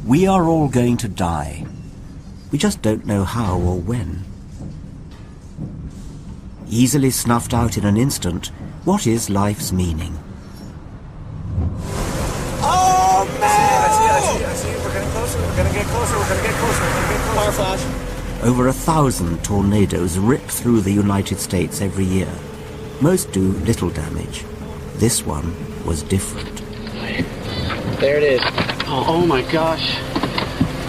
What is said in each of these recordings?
We are all going to die. We just don't know how or when. Easily snuffed out in an instant, what is life's meaning? Oh, man! I see. We're getting closer. We're going to get closer. Fire flash. Over 1,000 tornadoes rip through the United States every year. Most do little damage. This one was different. There it is. Oh my gosh.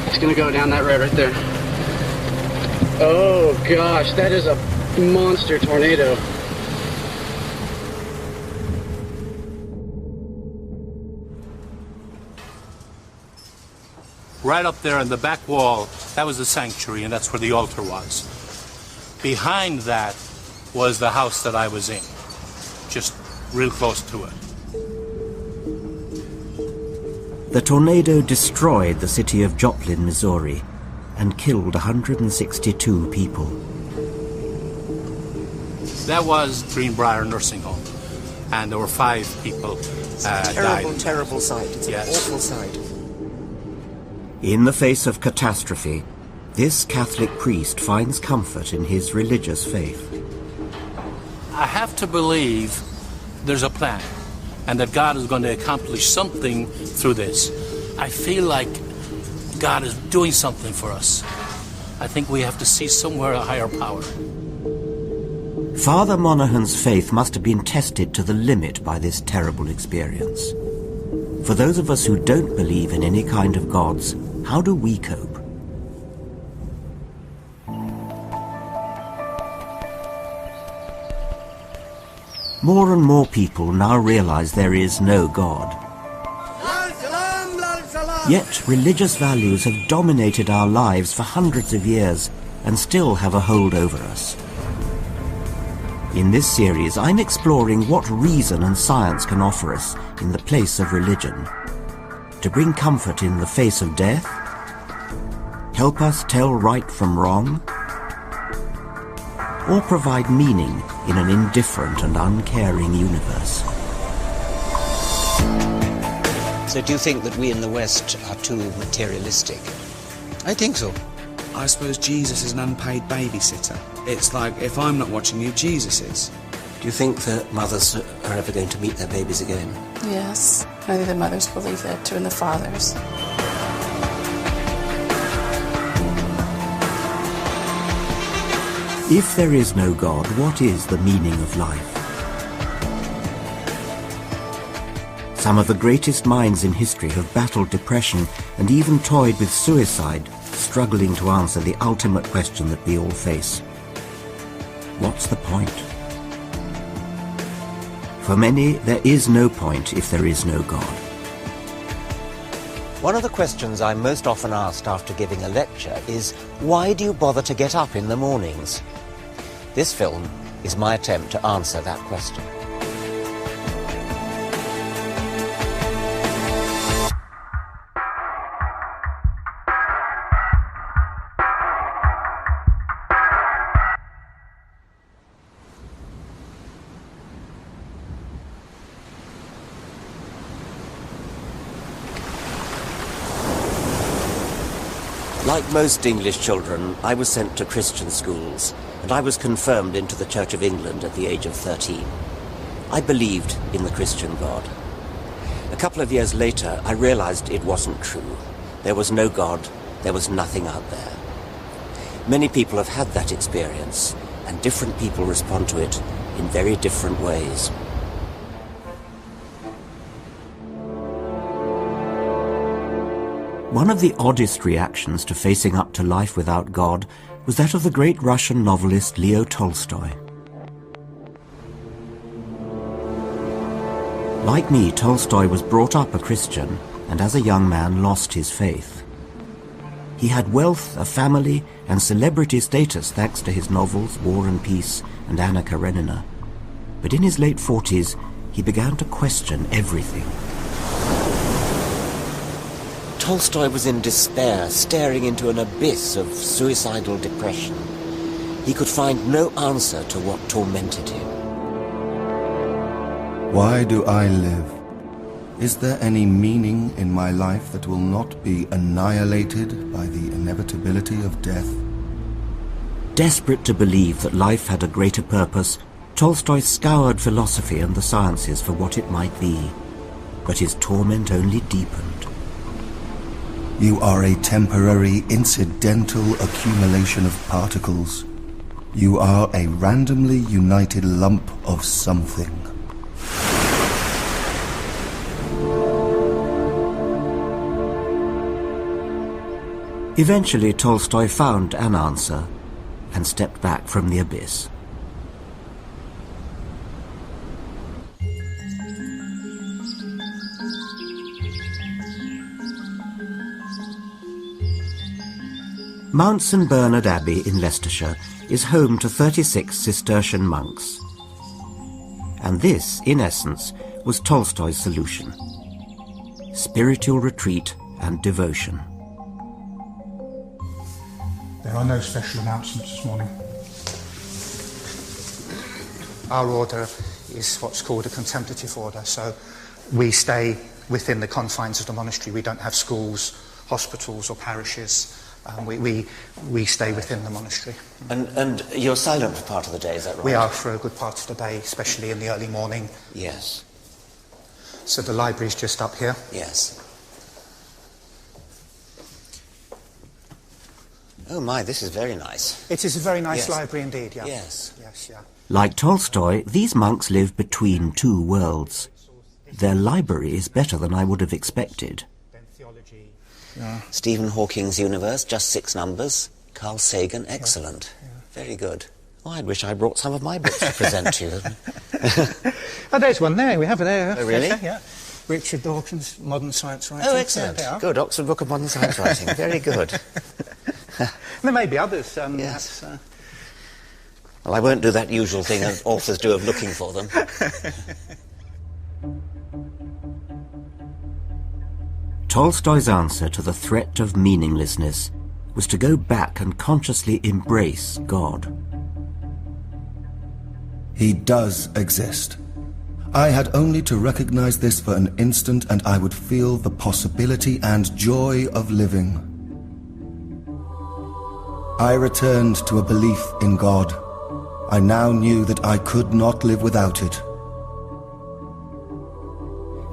It's gonna go down that road right there. Oh gosh, that is a monster tornado. Right up there on the back wall, that was the sanctuary, and that's where the altar was. Behind that was the house that I was in, just real close to it. The tornado destroyed the city of Joplin, Missouri, and killed 162 people. That was Greenbrier Nursing Home, and there were 5 people died. Terrible sight. It's an awful sight. In the face of catastrophe, this Catholic priest finds comfort in his religious faith. I have to believe there's a plan, and that God is going to accomplish something through this. I feel like God is doing something for us. I think we have to see somewhere a higher power. Father Monaghan's faith must have been tested to the limit by this terrible experience. For those of us who don't believe in any kind of gods, how do we cope? More and more people now realize there is no God. Yet religious values have dominated our lives for hundreds of years and still have a hold over us. In this series, I'm exploring what reason and science can offer us in the place of religion. To bring comfort in the face of death? Help us tell right from wrong? Or provide meaning in an indifferent and uncaring universe? So do you think that we in the West are too materialistic? I think so. I suppose Jesus is an unpaid babysitter. It's like, if I'm not watching you, Jesus is. Do you think that mothers are ever going to meet their babies again? Yes. I think the mothers believe that too, and the fathers. If there is no God, what is the meaning of life? Some of the greatest minds in history have battled depression and even toyed with suicide, struggling to answer the ultimate question that we all face. What's the point? For many, there is no point if there is no God. One of the questions I'm most often asked after giving a lecture is, why do you bother to get up in the mornings? This film is my attempt to answer that question. Like most English children, I was sent to Christian schools, and I was confirmed into the Church of England at the age of 13. I believed in the Christian God. A couple of years later, I realized it wasn't true. There was no God, there was nothing out there. Many people have had that experience, and different people respond to it in very different ways. One of the oddest reactions to facing up to life without God was that of the great Russian novelist Leo Tolstoy. Like me, Tolstoy was brought up a Christian and as a young man lost his faith. He had wealth, a family, and celebrity status thanks to his novels War and Peace and Anna Karenina. But in his late 40s, he began to question everything. Tolstoy was in despair, staring into an abyss of suicidal depression. He could find no answer to what tormented him. Why do I live? Is there any meaning in my life that will not be annihilated by the inevitability of death? Desperate to believe that life had a greater purpose, Tolstoy scoured philosophy and the sciences for what it might be. But his torment only deepened. You are a temporary, incidental accumulation of particles. You are a randomly united lump of something. Eventually, Tolstoy found an answer and stepped back from the abyss. Mount St Bernard Abbey in Leicestershire is home to 36 Cistercian monks. And this, in essence, was Tolstoy's solution: spiritual retreat and devotion. There are no special announcements this morning. Our order is what's called a contemplative order, so we stay within the confines of the monastery. We don't have schools, hospitals or parishes. We stay within the monastery. And you're silent for part of the day, is that right? We are for a good part of the day, especially in the early morning. Yes. So the library's just up here. Yes. Oh my, this is very nice. It is a very nice Yes. library indeed, yeah. Yes. Yes, yeah. Like Tolstoy, these monks live between two worlds. Their library is better than I would have expected. Stephen Hawking's universe, just 6 numbers. Carl Sagan, excellent. Yeah. Very good. Oh, I wish I brought some of my books to present to you. Oh, there's one there. We have it there. Oh, really? Yeah. Richard Dawkins, Modern Science Writing. Oh, excellent. Yeah, Good. Oxford Book of Modern Science Writing. Very good. there may be others. Yes. Well, I won't do that usual thing that authors do of looking for them. Tolstoy's answer to the threat of meaninglessness was to go back and consciously embrace God. He does exist. I had only to recognize this for an instant and I would feel the possibility and joy of living. I returned to a belief in God. I now knew that I could not live without it.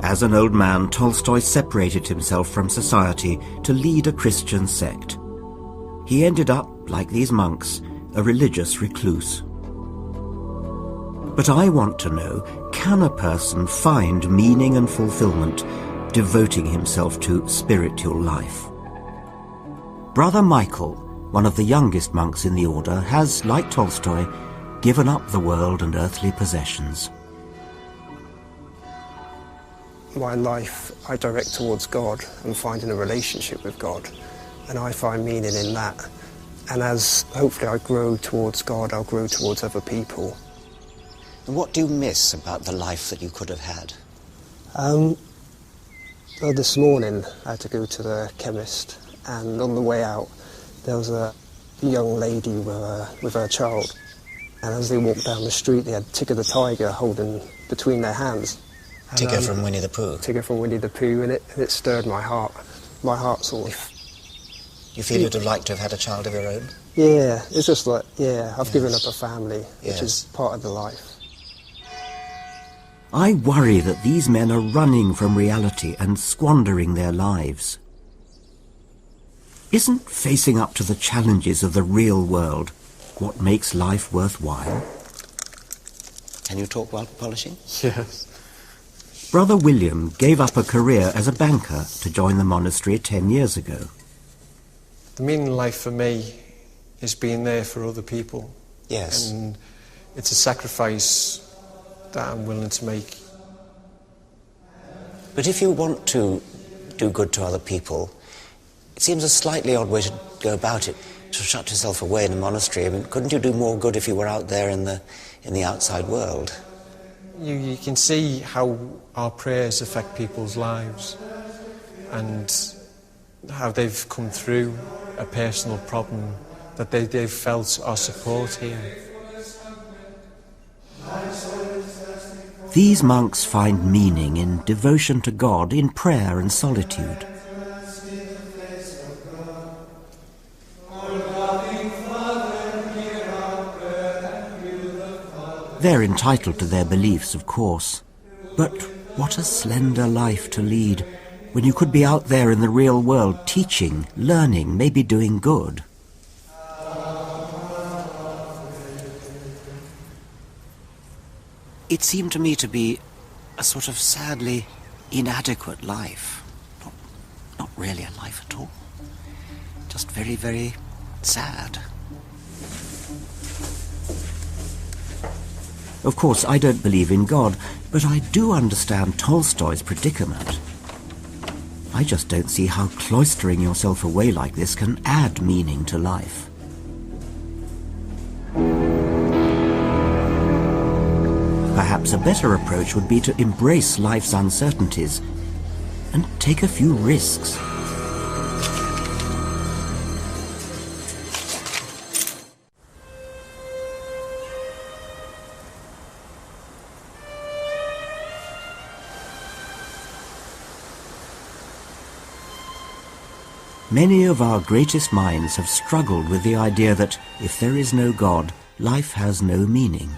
As an old man, Tolstoy separated himself from society to lead a Christian sect. He ended up, like these monks, a religious recluse. But I want to know, can a person find meaning and fulfillment devoting himself to spiritual life? Brother Michael, one of the youngest monks in the order, has, like Tolstoy, given up the world and earthly possessions. My life I direct towards God and finding a relationship with God, and I find meaning in that. And as hopefully I grow towards God, I'll grow towards other people. And what do you miss about the life that you could have had? Well, this morning I had to go to the chemist, and on the way out there was a young lady with her child, and as they walked down the street they had Tigger the tiger holding between their hands. Tigger from Winnie the Pooh. Tigger from Winnie the Pooh, and it stirred my heart. My heart sort of... You feel you'd have liked to have had a child of your own? Yeah, it's just like, I've given up a family, which is part of the life. I worry that these men are running from reality and squandering their lives. Isn't facing up to the challenges of the real world what makes life worthwhile? Can you talk while polishing? Yes. Brother William gave up a career as a banker to join the monastery 10 years ago. The meaning of life for me is being there for other people. Yes. And it's a sacrifice that I'm willing to make. But if you want to do good to other people, it seems a slightly odd way to go about it, to shut yourself away in a monastery. I mean, couldn't you do more good if you were out there in the outside world? You can see how our prayers affect people's lives and how they've come through a personal problem, that they've felt our support here. These monks find meaning in devotion to God, in prayer and solitude. They're entitled to their beliefs, of course, but what a slender life to lead when you could be out there in the real world teaching, learning, maybe doing good. It seemed to me to be a sort of sadly inadequate life. Not really a life at all. Just very, very sad. Of course, I don't believe in God, but I do understand Tolstoy's predicament. I just don't see how cloistering yourself away like this can add meaning to life. Perhaps a better approach would be to embrace life's uncertainties and take a few risks. Many of our greatest minds have struggled with the idea that if there is no God, life has no meaning.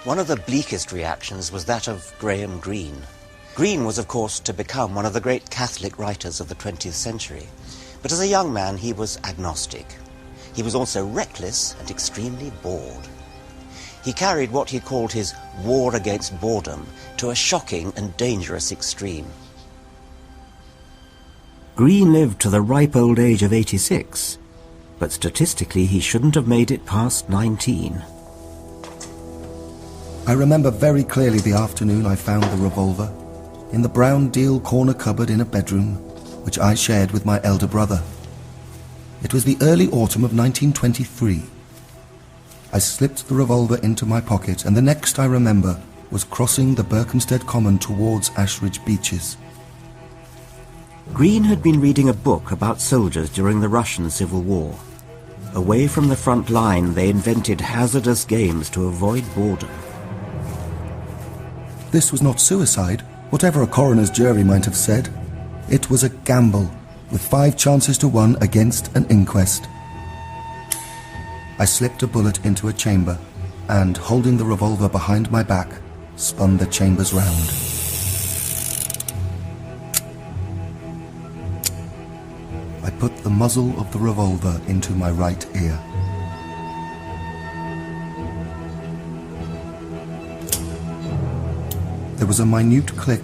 One of the bleakest reactions was that of Graham Greene. Greene was, of course, to become one of the great Catholic writers of the 20th century. But as a young man, he was agnostic. He was also reckless and extremely bored. He carried what he called his war against boredom to a shocking and dangerous extreme. Greene lived to the ripe old age of 86, but statistically he shouldn't have made it past 19. I remember very clearly the afternoon I found the revolver in the brown deal corner cupboard in a bedroom, which I shared with my elder brother. It was the early autumn of 1923. I slipped the revolver into my pocket, and the next I remember was crossing the Berkhamsted Common towards Ashridge Beaches. Greene had been reading a book about soldiers during the Russian Civil War. Away from the front line, they invented hazardous games to avoid boredom. This was not suicide, whatever a coroner's jury might have said. It was a gamble, with 5 chances to 1 against an inquest. I slipped a bullet into a chamber, and, holding the revolver behind my back, spun the chambers round. I put the muzzle of the revolver into my right ear. There was a minute click,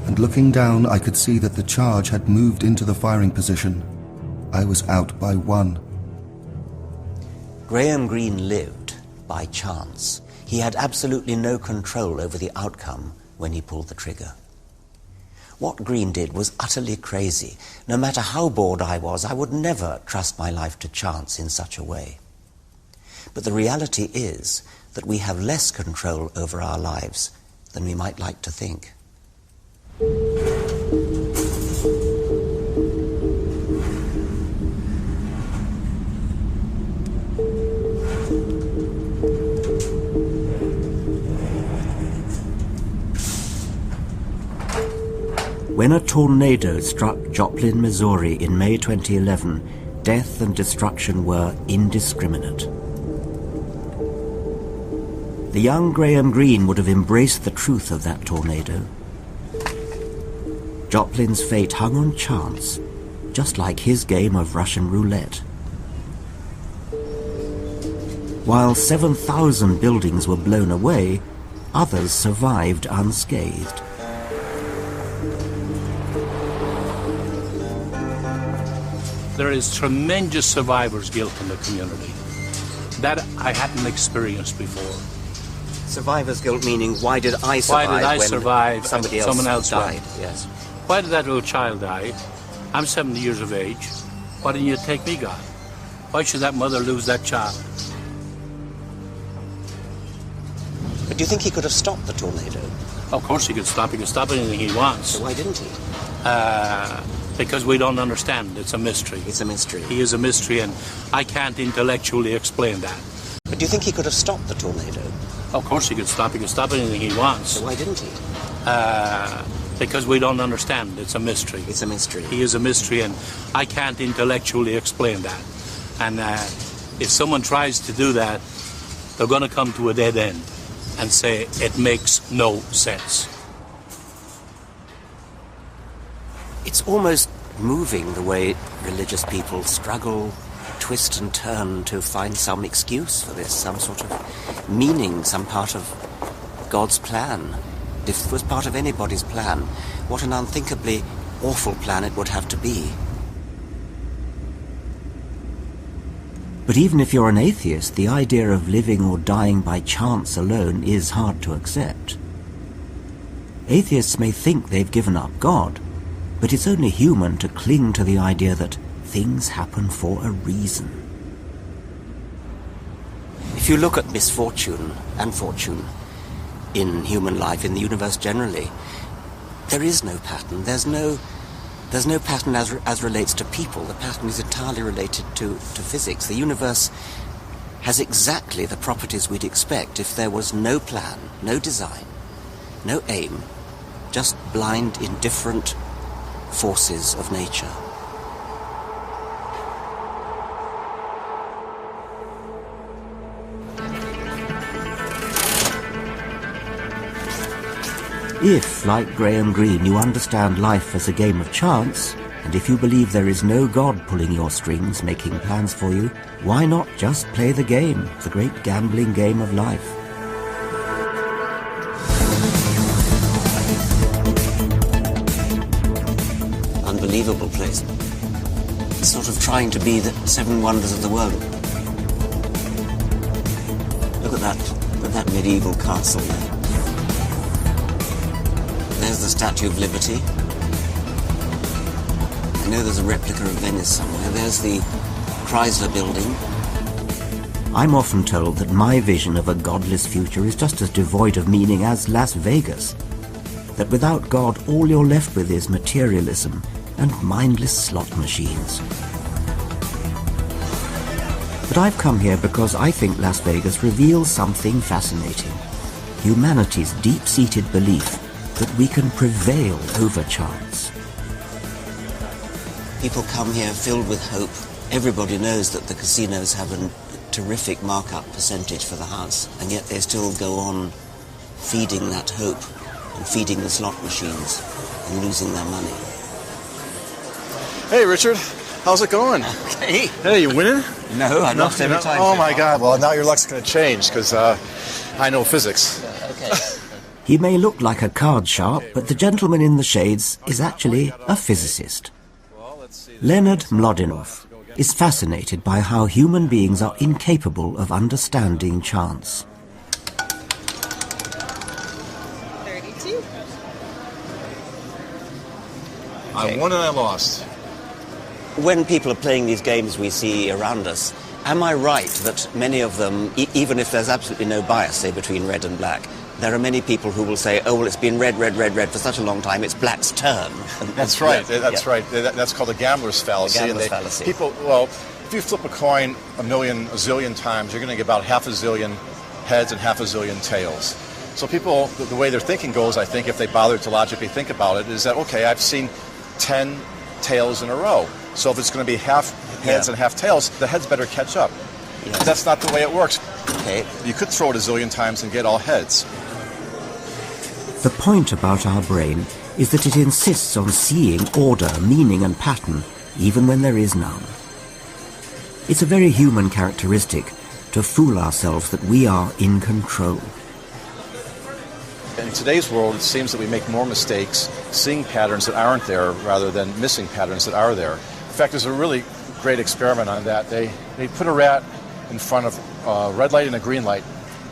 and looking down I could see that the charge had moved into the firing position. I was out by 1. Graham Greene lived by chance. He had absolutely no control over the outcome when he pulled the trigger. What Greene did was utterly crazy. No matter how bored I was, I would never trust my life to chance in such a way. But the reality is that we have less control over our lives than we might like to think. When a tornado struck Joplin, Missouri in May 2011, death and destruction were indiscriminate. The young Graham Greene would have embraced the truth of that tornado. Joplin's fate hung on chance, just like his game of Russian roulette. While 7,000 buildings were blown away, others survived unscathed. There is tremendous survivor's guilt in the community. That I hadn't experienced before. Survivor's guilt meaning, why did I survive? Why did I when survive somebody and someone else died? died? Yes. Why did that little child die? I'm 70 years of age. Why didn't you take me, God? Why should that mother lose that child? But do you think he could have stopped the tornado? Of course he could stop. He could stop anything he wants. So why didn't he? Because we don't understand. It's a mystery. It's a mystery. He is a mystery, and I can't intellectually explain that. But do you think he could have stopped the tornado? Of course he could stop. He could stop anything he wants. So why didn't he? Because we don't understand. It's a mystery. It's a mystery. He is a mystery, and I can't intellectually explain that. And if someone tries to do that, they're going to come to a dead end and say it makes no sense. It's almost moving the way religious people struggle, twist and turn to find some excuse for this, some sort of meaning, some part of God's plan. If it was part of anybody's plan, what an unthinkably awful plan it would have to be. But even if you're an atheist, the idea of living or dying by chance alone is hard to accept. Atheists may think they've given up God, but it's only human to cling to the idea that things happen for a reason. If you look at misfortune and fortune in human life, in the universe generally, there is no pattern. There's no pattern as relates to people. The pattern is entirely related to physics. The universe has exactly the properties we'd expect if there was no plan, no design, no aim, just blind, indifferent forces of nature. If, like Graham Greene, you understand life as a game of chance, and if you believe there is no God pulling your strings, making plans for you, why not just play the game, the great gambling game of life? Unbelievable place. It's sort of trying to be the seven wonders of the world. Look at that medieval castle there. There's the Statue of Liberty. I know there's a replica of Venice somewhere. There's the Chrysler Building. I'm often told that my vision of a godless future is just as devoid of meaning as Las Vegas. That without God, all you're left with is materialism and mindless slot machines. But I've come here because I think Las Vegas reveals something fascinating. Humanity's deep-seated belief that we can prevail over chance. People come here filled with hope. Everybody knows that the casinos have a terrific markup percentage for the house, and yet they still go on feeding that hope and feeding the slot machines and losing their money. Hey, Richard. How's it going? Okay. Hey, you winning? No, I lost every time. Oh, my God. Well, now your luck's going to change, because I know physics. Okay. He may look like a card sharp, but the gentleman in the shades is actually a physicist. Leonard Mlodinow is fascinated by how human beings are incapable of understanding chance. 32. I won and I lost. When people are playing these games we see around us, am I right that many of them, even if there's absolutely no bias, say, between red and black, there are many people who will say, oh, well, it's been red, red, red, red for such a long time, it's black's turn. That's right. That's right. That's called a gambler's fallacy. The gambler's fallacy. People, well, if you flip a coin a zillion times, you're going to get about half a zillion heads and half a zillion tails. So people, the way their thinking goes, I think, if they bother to logically think about it, is that, okay, I've seen 10 tails in a row. So if it's going to be half heads and half tails, the heads better catch up. Yes. That's not the way it works. Okay. You could throw it a zillion times and get all heads. The point about our brain is that it insists on seeing order, meaning and pattern, even when there is none. It's a very human characteristic to fool ourselves that we are in control. In today's world, it seems that we make more mistakes seeing patterns that aren't there rather than missing patterns that are there. In fact, there's a really great experiment on that. They put a rat in front of a red light and a green light,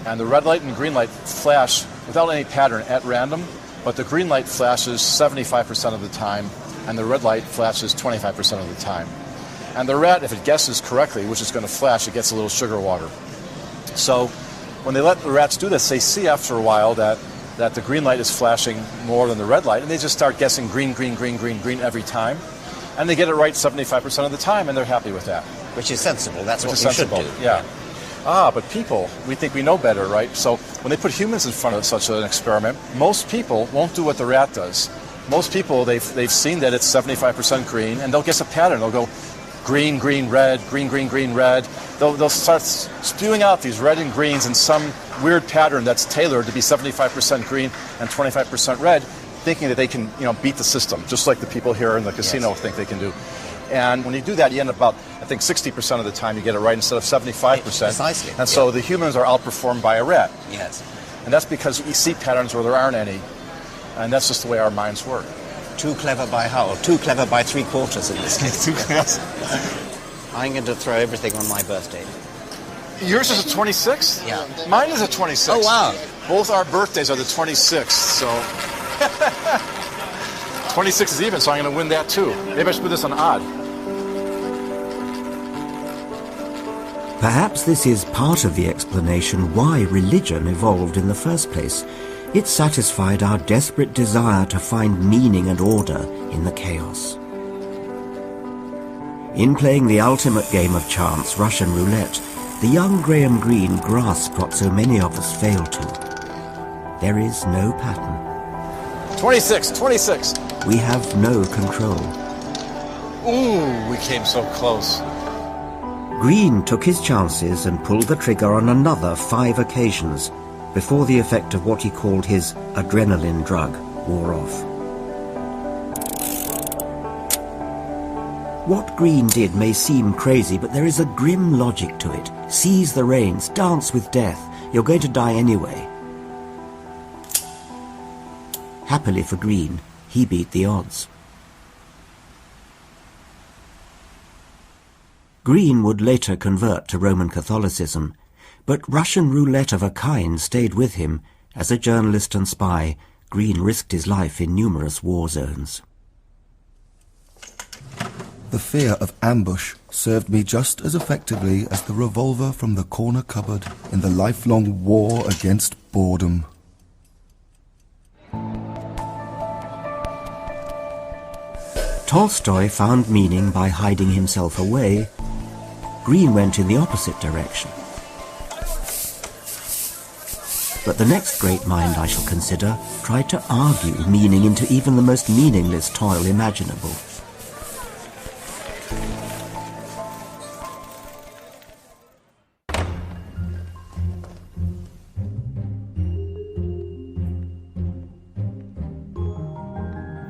and the red light and green light flash without any pattern at random, but the green light flashes 75% of the time, and the red light flashes 25% of the time. And the rat, if it guesses correctly, which is going to flash, it gets a little sugar water. So when they let the rats do this, they see after a while that the green light is flashing more than the red light, and they just start guessing green, green, green, green, green every time. And they get it right 75% of the time, and they're happy with that. Which is sensible. That's what we should do. Yeah. But people, we think we know better, right? So when they put humans in front of such an experiment, most people won't do what the rat does. Most people, they've seen that it's 75% green, and they'll guess a pattern. They'll go green, green, red, green, green, green, red. They'll start spewing out these red and greens in some weird pattern that's tailored to be 75% green and 25% red, thinking that they can, beat the system, just like the people here in the casino think they can do. And when you do that, you end up about, I think, 60% of the time you get it right instead of 75%. Precisely. And so the humans are outperformed by a rat. Yes. And that's because we see patterns where there aren't any. And that's just the way our minds work. Too clever by how? Too clever by 3/4 in this case. Too clever. I'm going to throw everything on my birthday. Yours is the 26th? Yeah. Mine is the 26th. Oh, wow. Both our birthdays are the 26th, so... 26 is even, so I'm going to win that too. Maybe I should put this on odd. Perhaps this is part of the explanation why religion evolved in the first place. It satisfied our desperate desire to find meaning and order in the chaos. In playing the ultimate game of chance, Russian roulette, the young Graham Greene grasped what so many of us fail to. There is no pattern. 26. We have no control. Ooh, we came so close. Greene took his chances and pulled the trigger on another 5 occasions before the effect of what he called his adrenaline drug wore off. What Greene did may seem crazy, but there is a grim logic to it. Seize the reins, dance with death. You're going to die anyway. Happily for Greene, he beat the odds. Greene would later convert to Roman Catholicism, but Russian roulette of a kind stayed with him. As a journalist and spy, Greene risked his life in numerous war zones. The fear of ambush served me just as effectively as the revolver from the corner cupboard in the lifelong war against boredom. Tolstoy found meaning by hiding himself away. Greene went in the opposite direction. But the next great mind I shall consider tried to argue meaning into even the most meaningless toil imaginable.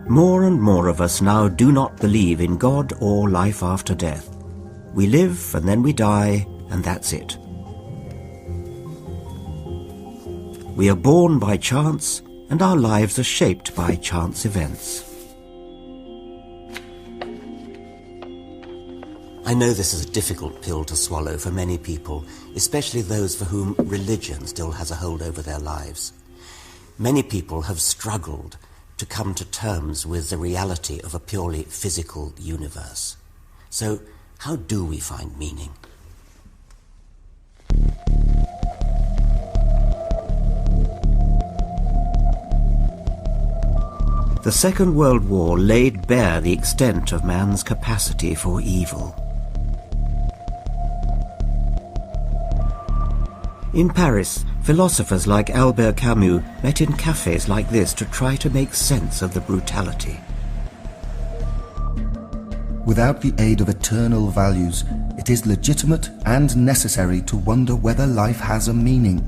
More and more of us now do not believe in God or life after death. We live and then we die, and that's it. We are born by chance, and our lives are shaped by chance events. I know this is a difficult pill to swallow for many people, especially those for whom religion still has a hold over their lives. Many people have struggled to come to terms with the reality of a purely physical universe. So, how do we find meaning? The Second World War laid bare the extent of man's capacity for evil. In Paris, philosophers like Albert Camus met in cafes like this to try to make sense of the brutality. Without the aid of eternal values, it is legitimate and necessary to wonder whether life has a meaning.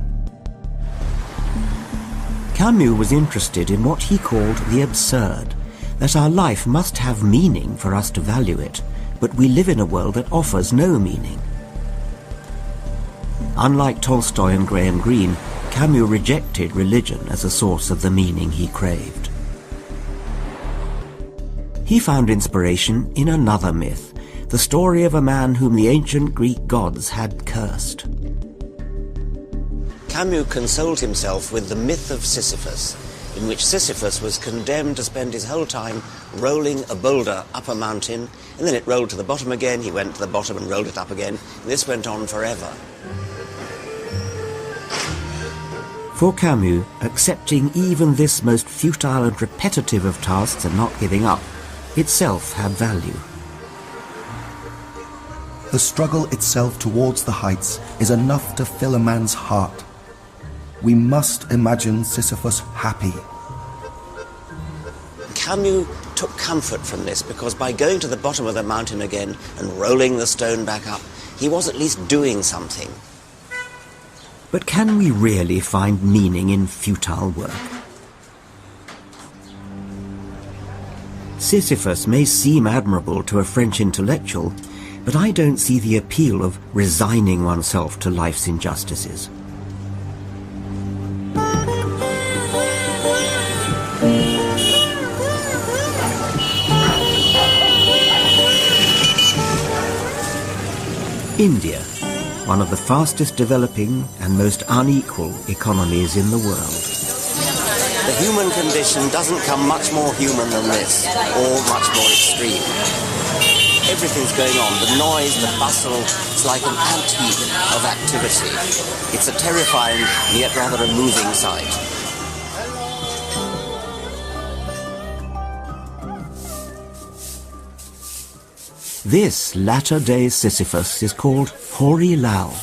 Camus was interested in what he called the absurd, that our life must have meaning for us to value it, but we live in a world that offers no meaning. Unlike Tolstoy and Graham Greene, Camus rejected religion as a source of the meaning he craved. He found inspiration in another myth, the story of a man whom the ancient Greek gods had cursed. Camus consoled himself with the myth of Sisyphus, in which Sisyphus was condemned to spend his whole time rolling a boulder up a mountain, and then it rolled to the bottom again, he went to the bottom and rolled it up again, and this went on forever. For Camus, accepting even this most futile and repetitive of tasks and not giving up, itself had value. The struggle itself towards the heights is enough to fill a man's heart. We must imagine Sisyphus happy. Camus took comfort from this because by going to the bottom of the mountain again and rolling the stone back up, he was at least doing something. But can we really find meaning in futile work? Sisyphus may seem admirable to a French intellectual, but I don't see the appeal of resigning oneself to life's injustices. India, one of the fastest developing and most unequal economies in the world. The human condition doesn't come much more human than this, or much more extreme. Everything's going on, the noise, the bustle, it's like an ant-heap of activity. It's a terrifying, yet rather a moving sight. This latter-day Sisyphus is called Hori Lal.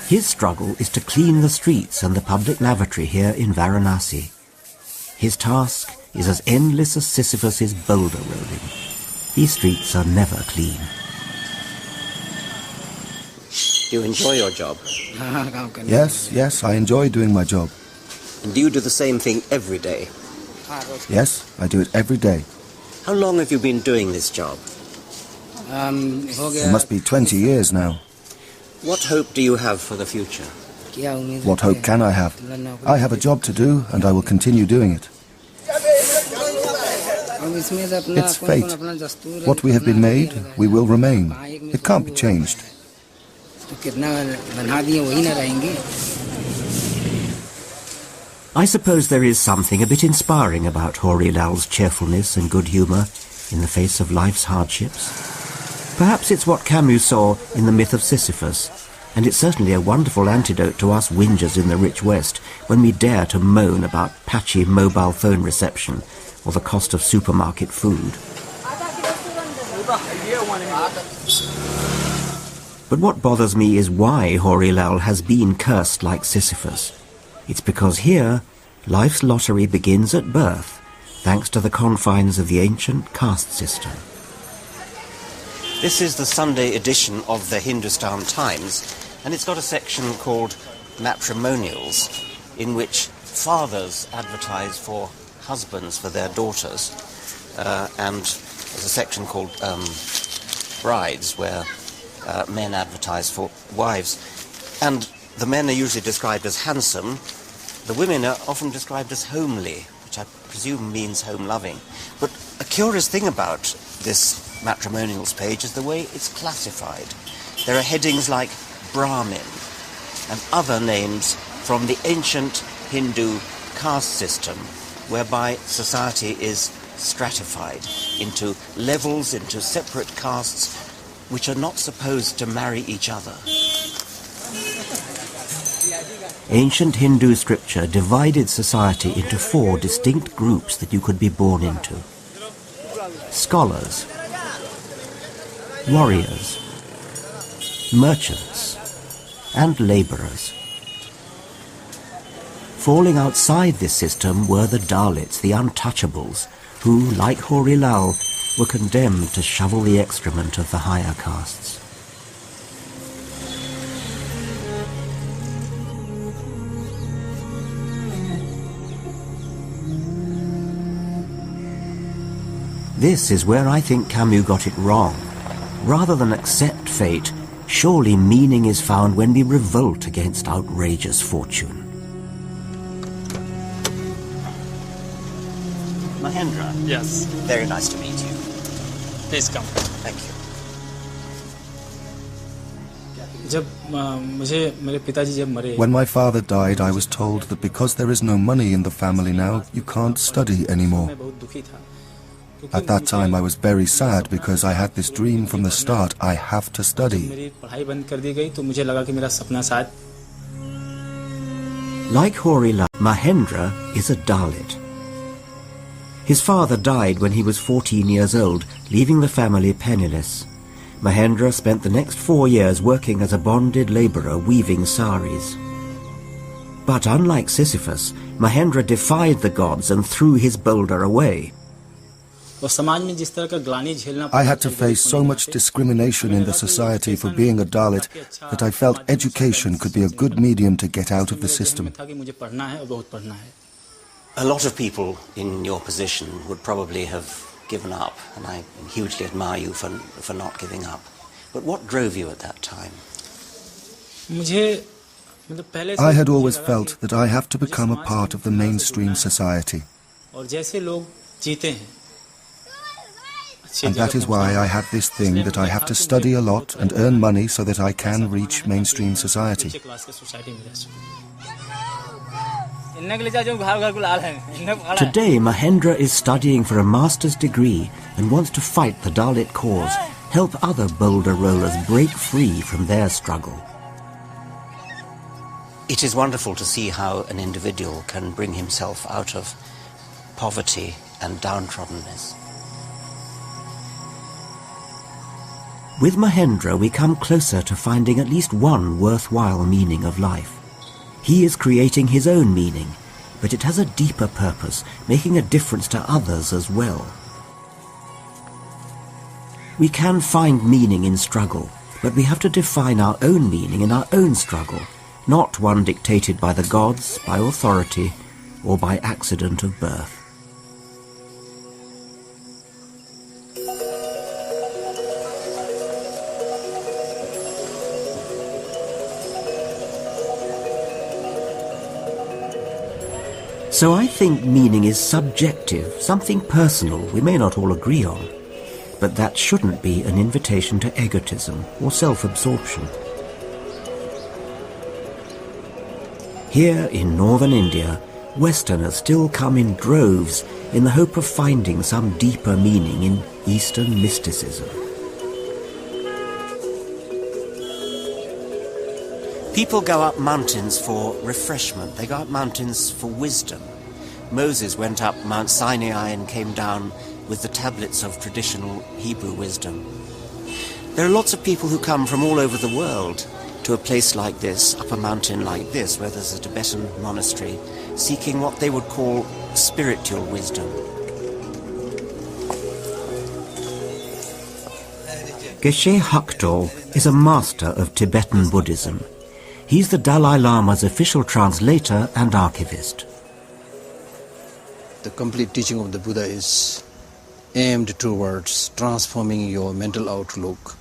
His struggle is to clean the streets and the public lavatory here in Varanasi. His task is as endless as Sisyphus's boulder rolling. These streets are never clean. Do you enjoy your job? Yes, I enjoy doing my job. And do you do the same thing every day? Yes, I do it every day. How long have you been doing this job? It must be 20 years now. What hope do you have for the future? What hope can I have? I have a job to do, and I will continue doing it. It's fate. What we have been made, we will remain. It can't be changed. I suppose there is something a bit inspiring about Hori Lal's cheerfulness and good humour in the face of life's hardships. Perhaps it's what Camus saw in the myth of Sisyphus, and it's certainly a wonderful antidote to us whingers in the rich West when we dare to moan about patchy mobile phone reception or the cost of supermarket food. But what bothers me is why Hori Lal has been cursed like Sisyphus. It's because here, life's lottery begins at birth, thanks to the confines of the ancient caste system. This is the Sunday edition of the Hindustan Times, and it's got a section called Matrimonials, in which fathers advertise for husbands for their daughters, and there's a section called Brides, where men advertise for wives. And the men are usually described as handsome. The women are often described as homely, which I presume means home-loving. But a curious thing about this matrimonials page is the way it's classified. There are headings like Brahmin and other names from the ancient Hindu caste system, whereby society is stratified into levels, into separate castes, which are not supposed to marry each other. Ancient Hindu scripture divided society into 4 distinct groups that you could be born into. Scholars, warriors, merchants, and labourers. Falling outside this system were the Dalits, the untouchables, who, like Hori Lal, were condemned to shovel the excrement of the higher castes. This is where I think Camus got it wrong. Rather than accept fate, surely meaning is found when we revolt against outrageous fortune. Mahendra? Yes. Very nice to meet you. Please come. Thank you. When my father died, I was told that because there is no money in the family now, you can't study anymore. At that time I was very sad because I had this dream from the start, I have to study. Like Hori Lal, Mahendra is a Dalit. His father died when he was 14 years old, leaving the family penniless. Mahendra spent the next 4 years working as a bonded labourer weaving saris. But unlike Sisyphus, Mahendra defied the gods and threw his boulder away. I had to face so much discrimination in the society for being a Dalit that I felt education could be a good medium to get out of the system. A lot of people in your position would probably have given up, and I hugely admire you for not giving up. But what drove you at that time? I had always felt that I have to become a part of the mainstream society. And that is why I have this thing that I have to study a lot and earn money so that I can reach mainstream society. Today, Mahendra is studying for a master's degree and wants to fight the Dalit cause, help other boulder rollers break free from their struggle. It is wonderful to see how an individual can bring himself out of poverty and downtroddenness. With Mahendra, we come closer to finding at least one worthwhile meaning of life. He is creating his own meaning, but it has a deeper purpose, making a difference to others as well. We can find meaning in struggle, but we have to define our own meaning in our own struggle, not one dictated by the gods, by authority, or by accident of birth. So I think meaning is subjective, something personal we may not all agree on, but that shouldn't be an invitation to egotism or self-absorption. Here in northern India, Westerners still come in droves in the hope of finding some deeper meaning in Eastern mysticism. People go up mountains for refreshment. They go up mountains for wisdom. Moses went up Mount Sinai and came down with the tablets of traditional Hebrew wisdom. There are lots of people who come from all over the world to a place like this, up a mountain like this, where there's a Tibetan monastery, seeking what they would call spiritual wisdom. Geshe Hakdol is a master of Tibetan Buddhism. He's the Dalai Lama's official translator and archivist. The complete teaching of the Buddha is aimed towards transforming your mental outlook,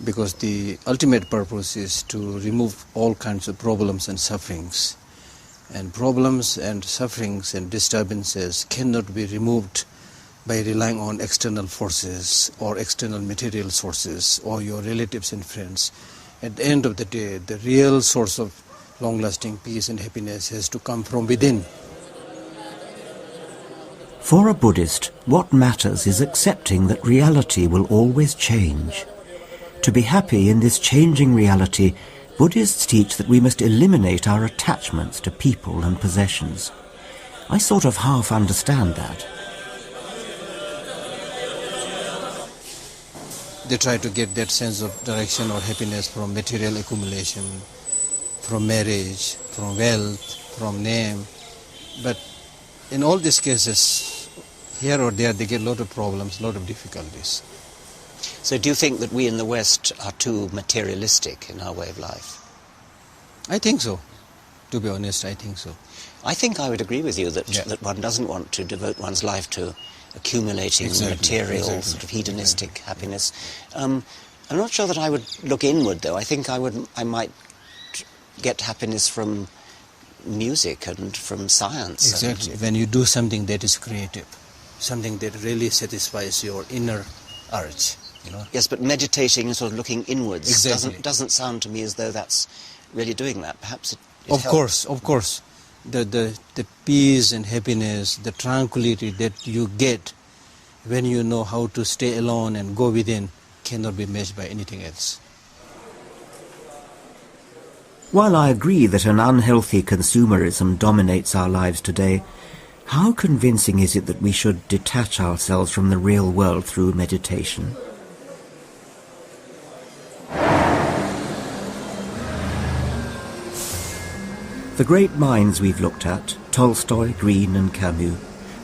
because the ultimate purpose is to remove all kinds of problems and sufferings. And problems and sufferings and disturbances cannot be removed by relying on external forces or external material sources or your relatives and friends. At the end of the day, the real source of long-lasting peace and happiness has to come from within. For a Buddhist, what matters is accepting that reality will always change. To be happy in this changing reality, Buddhists teach that we must eliminate our attachments to people and possessions. I sort of half understand that. They try to get that sense of direction or happiness from material accumulation, from marriage, from wealth, from name. But in all these cases, here or there, they get a lot of problems, a lot of difficulties. So do you think that we in the West are too materialistic in our way of life? I think so. To be honest, I think so. I think I would agree with you that, that one doesn't want to devote one's life to accumulating material, sort of hedonistic happiness. I'm not sure that I would look inward, though. I think I might get happiness from music and from science. Exactly. When you do something that is creative, something that really satisfies your inner urge, you know. Yes, but meditating and sort of looking inwards doesn't sound to me as though that's really doing that. Perhaps it Of course. The peace and happiness, the tranquility that you get when you know how to stay alone and go within cannot be matched by anything else. While I agree that an unhealthy consumerism dominates our lives today, how convincing is it that we should detach ourselves from the real world through meditation? The great minds we've looked at, Tolstoy, Green and Camus,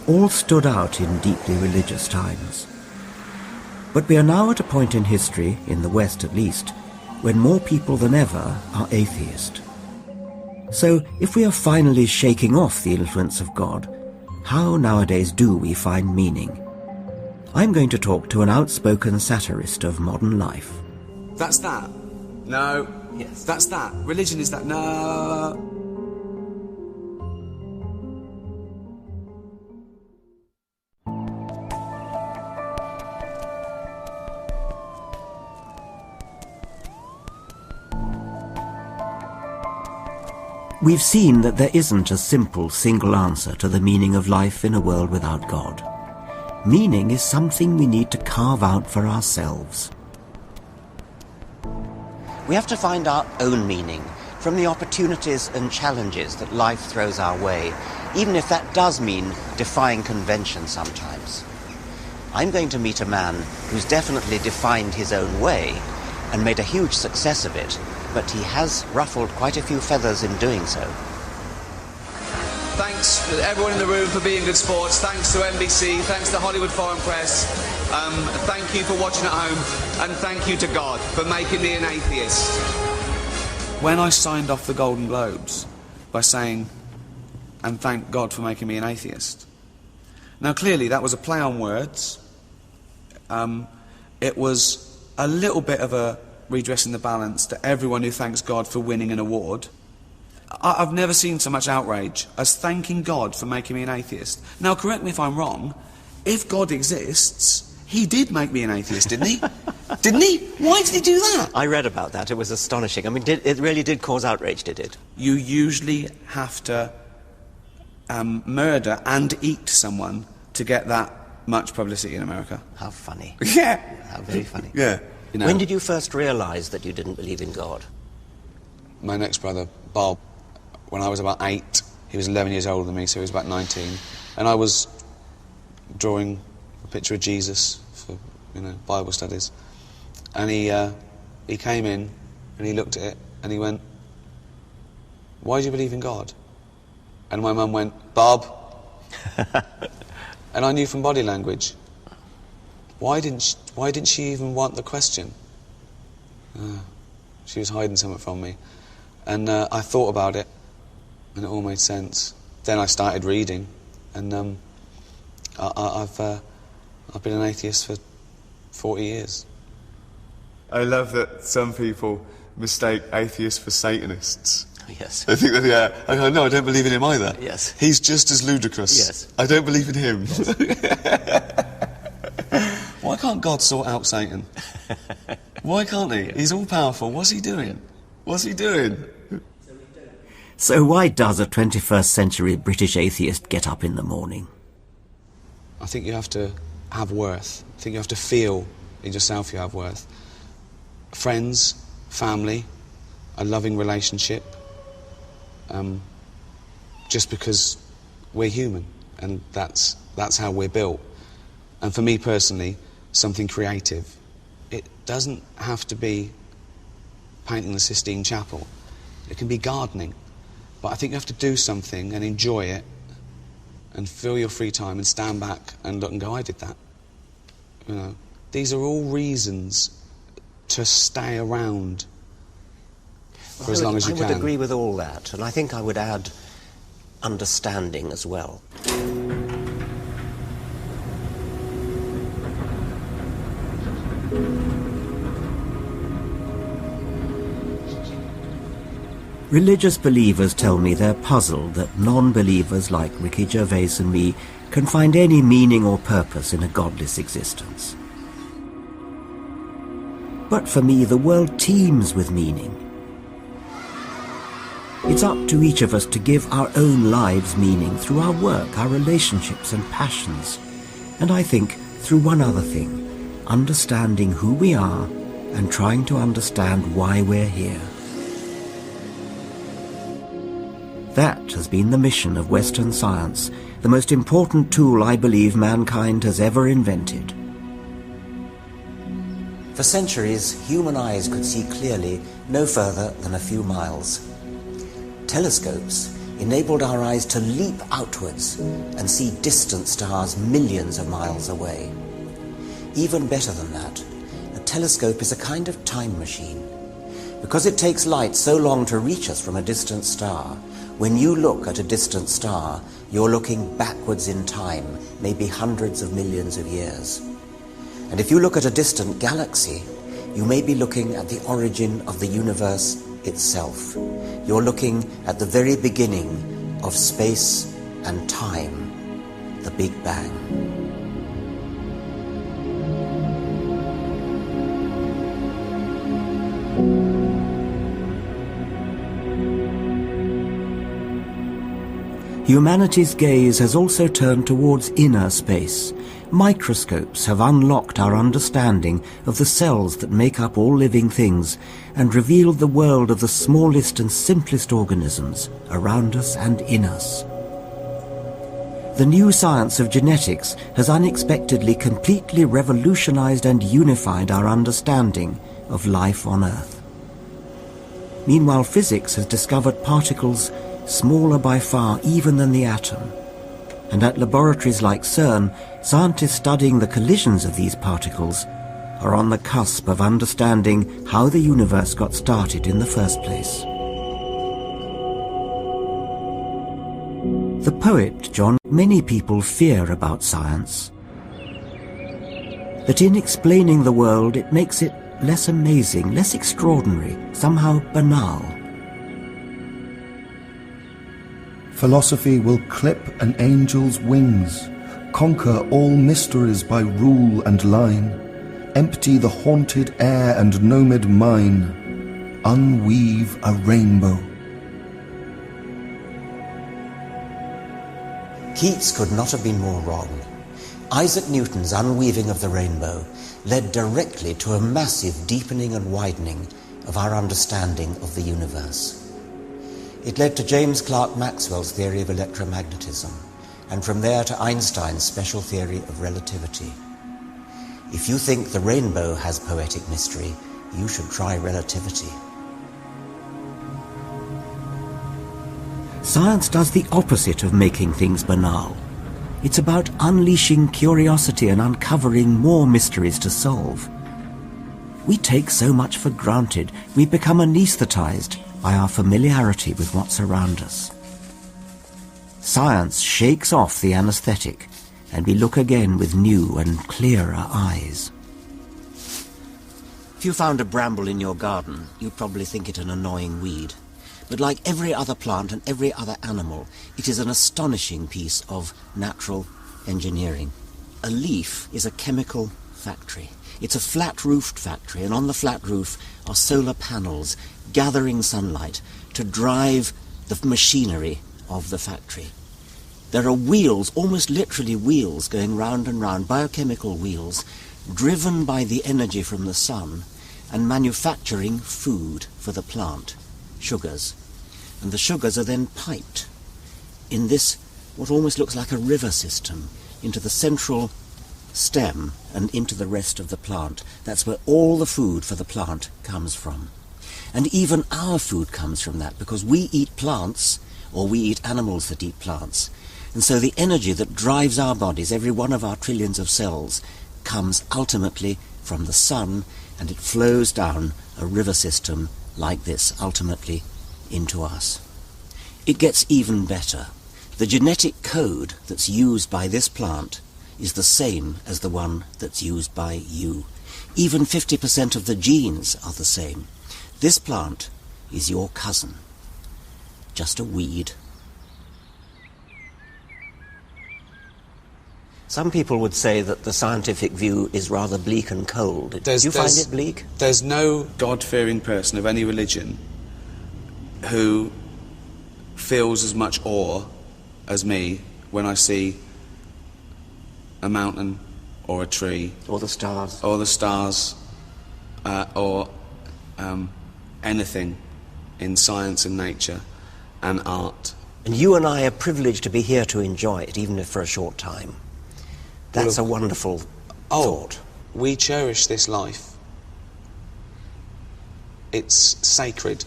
all stood out in deeply religious times. But we are now at a point in history, in the West at least, when more people than ever are atheist. So, if we are finally shaking off the influence of God, how nowadays do we find meaning? I'm going to talk to an outspoken satirist of modern life. That's that. No. Yes. That's that. Religion is that. No. We've seen that there isn't a simple, single answer to the meaning of life in a world without God. Meaning is something we need to carve out for ourselves. We have to find our own meaning from the opportunities and challenges that life throws our way, even if that does mean defying convention sometimes. I'm going to meet a man who's definitely defined his own way and made a huge success of it, but he has ruffled quite a few feathers in doing so. Thanks to everyone in the room for being good sports. Thanks to NBC. Thanks to Hollywood Foreign Press. Thank you for watching at home. And thank you to God for making me an atheist. When I signed off the Golden Globes by saying, and thank God for making me an atheist. Now clearly that was a play on words. It was a little bit of a redressing the balance to everyone who thanks God for winning an award. I've never seen so much outrage as thanking God for making me an atheist. Now, correct me if I'm wrong, if God exists, he did make me an atheist, didn't he? Didn't he? Why did he do that? I read about that. It was astonishing. I mean, it really did cause outrage, did it? You usually have to murder and eat someone to get that much publicity in America. How funny. Yeah. How very funny. Yeah. You know, when did you first realise that you didn't believe in God? My next brother, Bob, when I was about 8, he was 11 years older than me, so he was about 19, and I was drawing a picture of Jesus for, Bible studies, and he came in and he looked at it and he went, "Why do you believe in God?" And my mum went, "Bob." And I knew from body language. Why didn't she even want the question? She was hiding something from me. And I thought about it, and it all made sense. Then I started reading, and I've been an atheist for 40 years. I love that some people mistake atheists for Satanists. Yes. I think that, yeah. I go, no, I don't believe in him either. Yes. He's just as ludicrous. Yes. I don't believe in him. Yes. Why can't God sort out Satan? Why can't he? He's all-powerful. What's he doing? What's he doing? So why does a 21st century British atheist get up in the morning? I think you have to have worth. I think you have to feel in yourself you have worth. Friends, family, a loving relationship. Just because we're human, and that's how we're built. And for me personally, something creative. It doesn't have to be painting the Sistine Chapel. It can be gardening. But I think you have to do something and enjoy it and fill your free time and stand back and look and go, I did that. These are all reasons to stay around for as long as you can. I would agree with all that, and I think I would add understanding as well. Religious believers tell me they're puzzled that non-believers like Ricky Gervais and me can find any meaning or purpose in a godless existence. But for me, the world teems with meaning. It's up to each of us to give our own lives meaning through our work, our relationships and passions. And I think through one other thing, understanding who we are and trying to understand why we're here. That has been the mission of Western science, the most important tool I believe mankind has ever invented. For centuries, human eyes could see clearly no further than a few miles. Telescopes enabled our eyes to leap outwards and see distant stars millions of miles away. Even better than that, a telescope is a kind of time machine. Because it takes light so long to reach us from a distant star, when you look at a distant star, you're looking backwards in time, maybe hundreds of millions of years. And if you look at a distant galaxy, you may be looking at the origin of the universe itself. You're looking at the very beginning of space and time, the Big Bang. Humanity's gaze has also turned towards inner space. Microscopes have unlocked our understanding of the cells that make up all living things and revealed the world of the smallest and simplest organisms around us and in us. The new science of genetics has unexpectedly completely revolutionized and unified our understanding of life on Earth. Meanwhile, physics has discovered particles smaller by far even than the atom. And at laboratories like CERN, scientists studying the collisions of these particles are on the cusp of understanding how the universe got started in the first place. The poet, John, many people fear about science. That in explaining the world, it makes it less amazing, less extraordinary, somehow banal. Philosophy will clip an angel's wings, conquer all mysteries by rule and line, empty the haunted air and nomad mine, unweave a rainbow. Keats could not have been more wrong. Isaac Newton's unweaving of the rainbow led directly to a massive deepening and widening of our understanding of the universe. It led to James Clerk Maxwell's theory of electromagnetism, and from there to Einstein's special theory of relativity. If you think the rainbow has poetic mystery, you should try relativity. Science does the opposite of making things banal. It's about unleashing curiosity and uncovering more mysteries to solve. We take so much for granted, we become anesthetized by our familiarity with what's around us. Science shakes off the anesthetic, and we look again with new and clearer eyes. If you found a bramble in your garden, you'd probably think it an annoying weed. But like every other plant and every other animal, it is an astonishing piece of natural engineering. A leaf is a chemical factory. It's a flat-roofed factory, and on the flat roof are solar panels gathering sunlight to drive the machinery of the factory. There are wheels, almost literally wheels, going round and round, biochemical wheels, driven by the energy from the sun and manufacturing food for the plant, sugars. And the sugars are then piped in this, what almost looks like a river system, into the central stem and into the rest of the plant. That's where all the food for the plant comes from. And even our food comes from that, because we eat plants, or we eat animals that eat plants. And so the energy that drives our bodies, every one of our trillions of cells, comes ultimately from the sun, and it flows down a river system like this, ultimately into us. It gets even better. The genetic code that's used by this plant is the same as the one that's used by you. Even 50% of the genes are the same. This plant is your cousin, just a weed. Some people would say that the scientific view is rather bleak and cold. Do you find it bleak? There's no God-fearing person of any religion who feels as much awe as me when I see a mountain or a tree. Or the stars. Or the stars. Or anything in science and nature and art. And you and I are privileged to be here to enjoy it, even if for a short time. That's a wonderful thought. We cherish this life. It's sacred.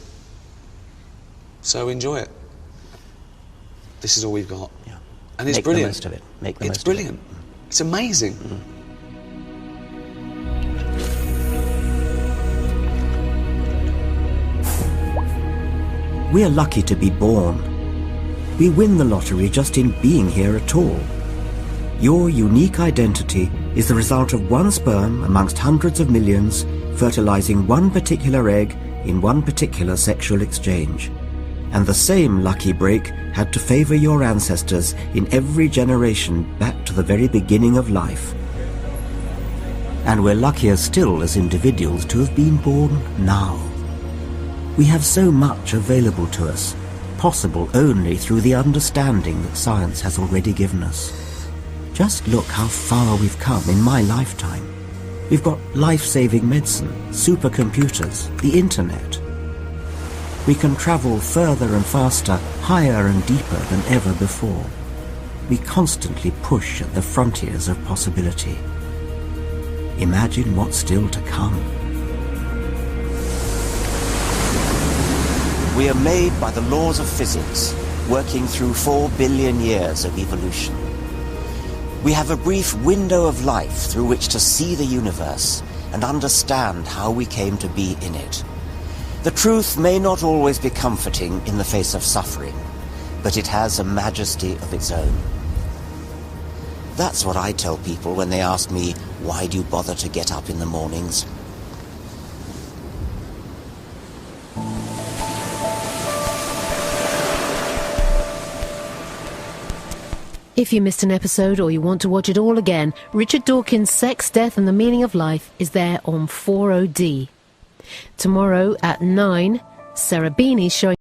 So enjoy it. this is all we've got. Yeah. And it's Make brilliant. the most of it. Make the It's most brilliant. Of it. It's amazing. We're lucky to be born. We win the lottery just in being here at all. Your unique identity is the result of one sperm amongst hundreds of millions fertilizing one particular egg in one particular sexual exchange. And the same lucky break had to favor your ancestors in every generation back to the very beginning of life. And we're luckier still as individuals to have been born now. We have so much available to us, possible only through the understanding that science has already given us. Just look how far we've come in my lifetime. We've got life-saving medicine, supercomputers, the internet. We can travel further and faster, higher and deeper than ever before. We constantly push at the frontiers of possibility. Imagine what's still to come. We are made by the laws of physics, working through 4 billion years of evolution. We have a brief window of life through which to see the universe and understand how we came to be in it. The truth may not always be comforting in the face of suffering, but it has a majesty of its own. That's what I tell people when they ask me, why do you bother to get up in the mornings? If you missed an episode or you want to watch it all again, Richard Dawkins' Sex, Death and the Meaning of Life is there on 4OD. Tomorrow at 9, Sarah Beanie's showing